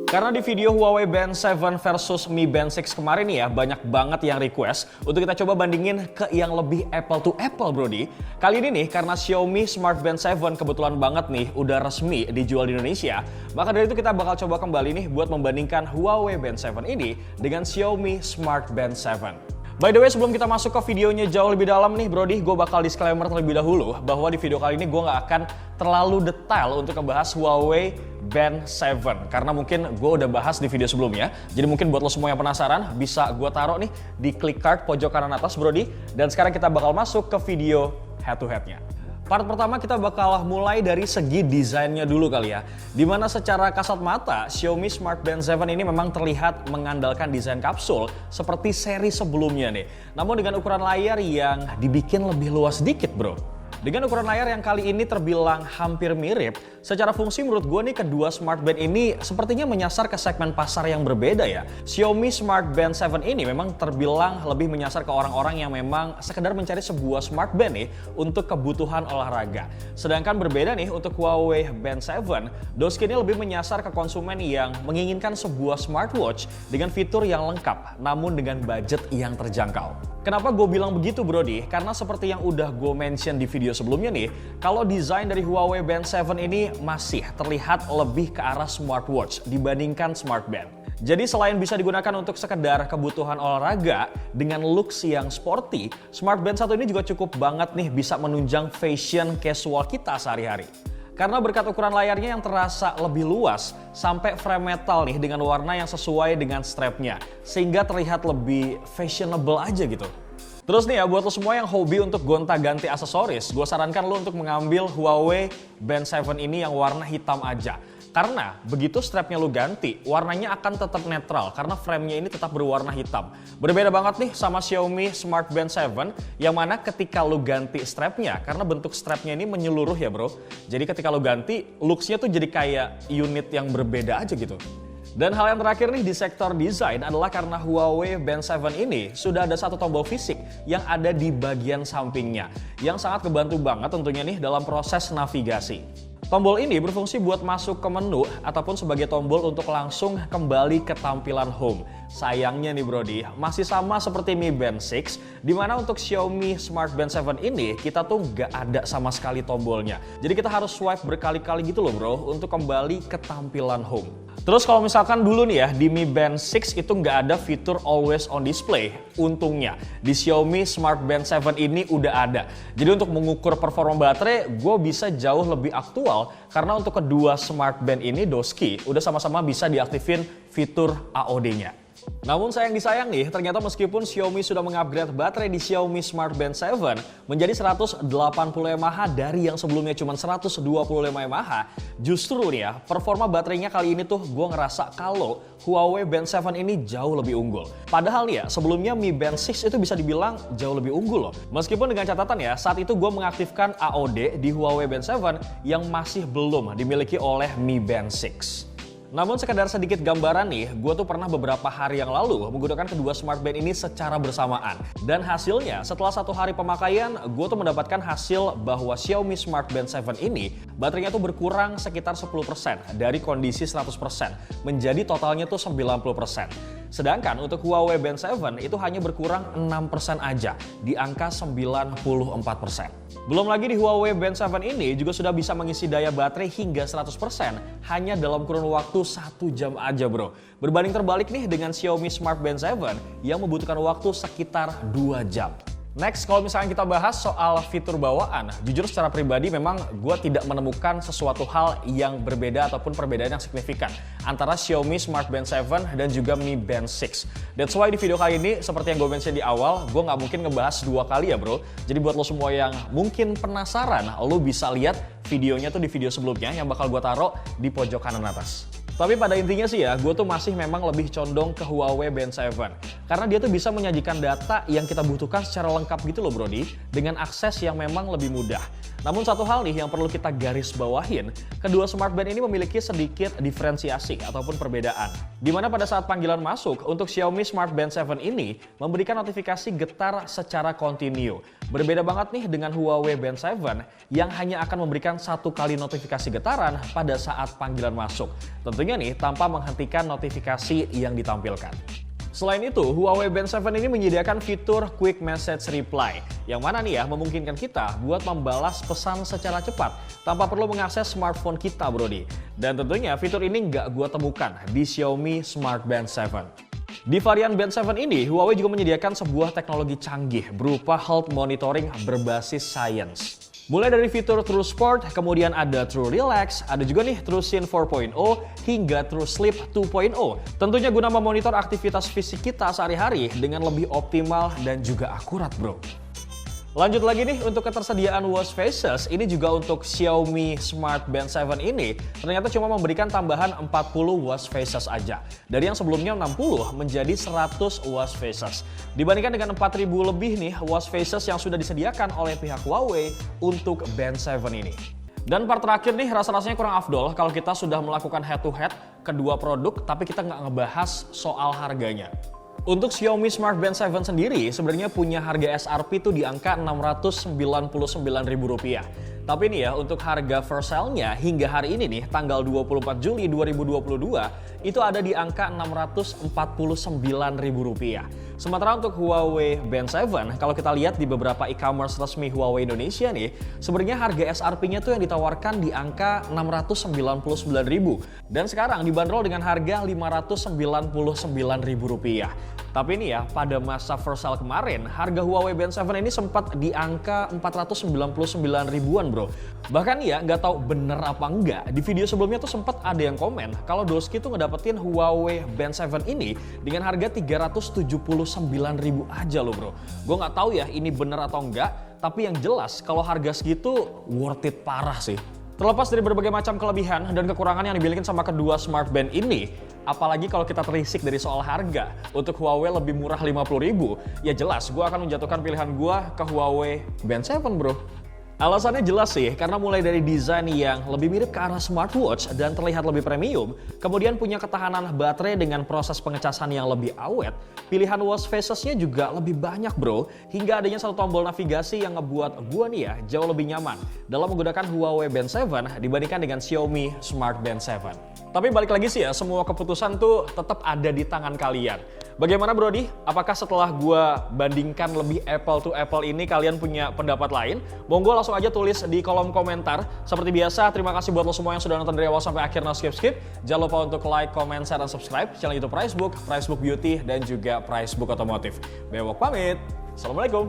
Karena di video Huawei Band 7 versus Mi Band 6 kemarin nih ya, banyak banget yang request untuk kita coba bandingin ke yang lebih apple to apple, Brody. Kali ini nih, karena Xiaomi Smart Band 7 kebetulan banget nih udah resmi dijual di Indonesia, maka dari itu kita bakal coba kembali nih buat membandingkan Huawei Band 7 ini dengan Xiaomi Smart Band 7. By the way, sebelum kita masuk ke videonya jauh lebih dalam nih Brody, gue bakal disclaimer terlebih dahulu bahwa di video kali ini gue nggak akan terlalu detail untuk ngebahas Huawei Band 7 karena mungkin gue udah bahas di video sebelumnya. Jadi mungkin buat lo semua yang penasaran bisa gue taruh nih di klik card pojok kanan atas Brody. Dan sekarang kita bakal masuk ke video head to headnya. Part pertama kita bakal mulai dari segi desainnya dulu kali ya. Dimana secara kasat mata, Xiaomi Smart Band 7 ini memang terlihat mengandalkan desain kapsul seperti seri sebelumnya nih. Namun dengan ukuran layar yang dibikin lebih luas sedikit bro. Dengan ukuran layar yang kali ini terbilang hampir mirip, secara fungsi menurut gue nih kedua Smart Band ini sepertinya menyasar ke segmen pasar yang berbeda ya. Xiaomi Smart Band 7 ini memang terbilang lebih menyasar ke orang-orang yang memang sekedar mencari sebuah Smart Band nih untuk kebutuhan olahraga. Sedangkan berbeda nih untuk Huawei Band 7, Doski ini lebih menyasar ke konsumen yang menginginkan sebuah smartwatch dengan fitur yang lengkap namun dengan budget yang terjangkau. Kenapa gue bilang begitu Brody? Karena seperti yang udah gue mention di video sebelumnya nih, kalau desain dari Huawei Band 7 ini masih terlihat lebih ke arah smartwatch dibandingkan smart band. Jadi selain bisa digunakan untuk sekedar kebutuhan olahraga dengan looks yang sporty, Smart Band 1 ini juga cukup banget nih bisa menunjang fashion casual kita sehari-hari. Karena berkat ukuran layarnya yang terasa lebih luas, sampai frame metal nih dengan warna yang sesuai dengan strapnya, sehingga terlihat lebih fashionable aja gitu. Terus nih ya, buat lo semua yang hobi untuk gonta-ganti aksesoris, gue sarankan lo untuk mengambil Huawei Band 7 ini yang warna hitam aja. Karena begitu strapnya lo ganti, warnanya akan tetap netral karena framenya ini tetap berwarna hitam. Berbeda banget nih sama Xiaomi Smart Band 7 yang mana ketika lo ganti strapnya, karena bentuk strapnya ini menyeluruh ya bro. Jadi ketika lo ganti, looksnya tuh jadi kayak unit yang berbeda aja gitu. Dan hal yang terakhir nih di sektor desain adalah karena Huawei Band 7 ini sudah ada satu tombol fisik yang ada di bagian sampingnya yang sangat kebantu banget tentunya nih dalam proses navigasi. Tombol ini berfungsi buat masuk ke menu ataupun sebagai tombol untuk langsung kembali ke tampilan home. Sayangnya nih Brody, masih sama seperti Mi Band 6, dimana untuk Xiaomi Smart Band 7 ini kita tuh nggak ada sama sekali tombolnya. Jadi kita harus swipe berkali-kali gitu loh bro untuk kembali ke tampilan home. Terus kalau misalkan dulu nih ya di Mi Band 6 itu nggak ada fitur always on display. Untungnya di Xiaomi Smart Band 7 ini udah ada. Jadi untuk mengukur performa baterai gue bisa jauh lebih aktual karena untuk kedua Smart Band ini Doski udah sama-sama bisa diaktifin fitur AOD-nya. Namun sayang disayang nih, ternyata meskipun Xiaomi sudah mengupgrade baterai di Xiaomi Smart Band 7 menjadi 180 mAh dari yang sebelumnya cuma 125 mAh, justru nih ya, performa baterainya kali ini tuh gue ngerasa kalau Huawei Band 7 ini jauh lebih unggul. Padahal nih ya, sebelumnya Mi Band 6 itu bisa dibilang jauh lebih unggul loh. Meskipun dengan catatan ya, saat itu gue mengaktifkan AOD di Huawei Band 7 yang masih belum dimiliki oleh Mi Band 6. Namun sekedar sedikit gambaran nih, gue tuh pernah beberapa hari yang lalu menggunakan kedua Smart Band ini secara bersamaan. Dan hasilnya setelah 1 hari pemakaian, gue tuh mendapatkan hasil bahwa Xiaomi Smart Band 7 ini baterainya tuh berkurang sekitar 10% dari kondisi 100% menjadi totalnya tuh 90%. Sedangkan untuk Huawei Band 7 itu hanya berkurang 6% aja di angka 94%. Belum lagi di Huawei Band 7 ini juga sudah bisa mengisi daya baterai hingga 100% hanya dalam kurun waktu 1 jam aja bro. Berbanding terbalik nih dengan Xiaomi Smart Band 7 yang membutuhkan waktu sekitar 2 jam. Next, kalau misalnya kita bahas soal fitur bawaan, jujur secara pribadi memang gue tidak menemukan sesuatu hal yang berbeda ataupun perbedaan yang signifikan antara Xiaomi Smart Band 7 dan juga Mi Band 6. That's why di video kali ini, seperti yang gue mention di awal, gue nggak mungkin ngebahas 2 kali ya bro. Jadi buat lo semua yang mungkin penasaran, lo bisa lihat videonya tuh di video sebelumnya yang bakal gue taruh di pojok kanan atas. Tapi pada intinya sih ya, gue tuh masih memang lebih condong ke Huawei Band 7. Karena dia tuh bisa menyajikan data yang kita butuhkan secara lengkap gitu loh Brody, dengan akses yang memang lebih mudah. Namun satu hal nih yang perlu kita garis bawahin, kedua smart band ini memiliki sedikit diferensiasi ataupun perbedaan. Di mana pada saat panggilan masuk, untuk Xiaomi Smart Band 7 ini memberikan notifikasi getar secara kontinu. Berbeda banget nih dengan Huawei Band 7 yang hanya akan memberikan satu kali notifikasi getaran pada saat panggilan masuk. Tentunya nih tanpa menghentikan notifikasi yang ditampilkan. Selain itu, Huawei Band 7 ini menyediakan fitur Quick Message Reply, yang mana nih ya memungkinkan kita buat membalas pesan secara cepat tanpa perlu mengakses smartphone kita, Brodi. Dan tentunya fitur ini nggak gua temukan di Xiaomi Smart Band 7. Di varian Band 7 ini, Huawei juga menyediakan sebuah teknologi canggih berupa health monitoring berbasis science. Mulai dari fitur True Sport, kemudian ada True Relax, ada juga nih True Scene 4.0, hingga True Sleep 2.0. Tentunya guna memonitor aktivitas fisik kita sehari-hari dengan lebih optimal dan juga akurat, bro. Lanjut lagi nih untuk ketersediaan watch faces, ini juga untuk Xiaomi Smart Band 7 ini ternyata cuma memberikan tambahan 40 watch faces aja. Dari yang sebelumnya 60 menjadi 100 watch faces. Dibandingkan dengan 4000 lebih nih watch faces yang sudah disediakan oleh pihak Huawei untuk Band 7 ini. Dan part terakhir nih rasa-rasanya kurang afdol kalau kita sudah melakukan head to head kedua produk tapi kita nggak ngebahas soal harganya. Untuk Xiaomi Smart Band 7 sendiri sebenarnya punya harga SRP itu di angka Rp699.000. Tapi nih ya, untuk harga first sale-nya hingga hari ini nih, tanggal 24 Juli 2022, itu ada di angka Rp649.000. Sementara untuk Huawei Band 7, kalau kita lihat di beberapa e-commerce resmi Huawei Indonesia nih, sebenarnya harga SRP-nya tuh yang ditawarkan di angka Rp699.000. Dan sekarang dibanderol dengan harga Rp599.000. Tapi ini ya, pada masa first sale kemarin, harga Huawei Band 7 ini sempat di angka Rp499.000-an, bro. Bahkan ya, nggak tahu bener apa enggak, di video sebelumnya tuh sempat ada yang komen kalau Doski tuh ngedapetin Huawei Band 7 ini dengan harga Rp379.000 aja loh, bro. Gue nggak tahu ya ini bener atau enggak, tapi yang jelas kalau harga segitu worth it parah sih. Terlepas dari berbagai macam kelebihan dan kekurangan yang dimiliki sama kedua smart band ini, apalagi kalau kita terisik dari soal harga, untuk Huawei lebih murah 50.000, ya jelas gue akan menjatuhkan pilihan gue ke Huawei Band 7, bro. Alasannya jelas sih, karena mulai dari desain yang lebih mirip ke arah smartwatch dan terlihat lebih premium, kemudian punya ketahanan baterai dengan proses pengecasan yang lebih awet, pilihan watch faces-nya juga lebih banyak, bro, hingga adanya satu tombol navigasi yang ngebuat gua nih ya jauh lebih nyaman dalam menggunakan Huawei Band 7 dibandingkan dengan Xiaomi Smart Band 7. Tapi balik lagi sih ya, semua keputusan tuh tetap ada di tangan kalian. Bagaimana, Brodi? Apakah setelah gua bandingkan lebih apple to apple ini kalian punya pendapat lain? Monggo langsung aja tulis di kolom komentar. Seperti biasa, terima kasih buat lo semua yang sudah nonton dari awal sampai akhir, no skip. Jangan lupa untuk like, comment, share, dan subscribe channel YouTube Pricebook, Pricebook Beauty, dan juga Pricebook Otomotif. Bewok pamit. Assalamualaikum.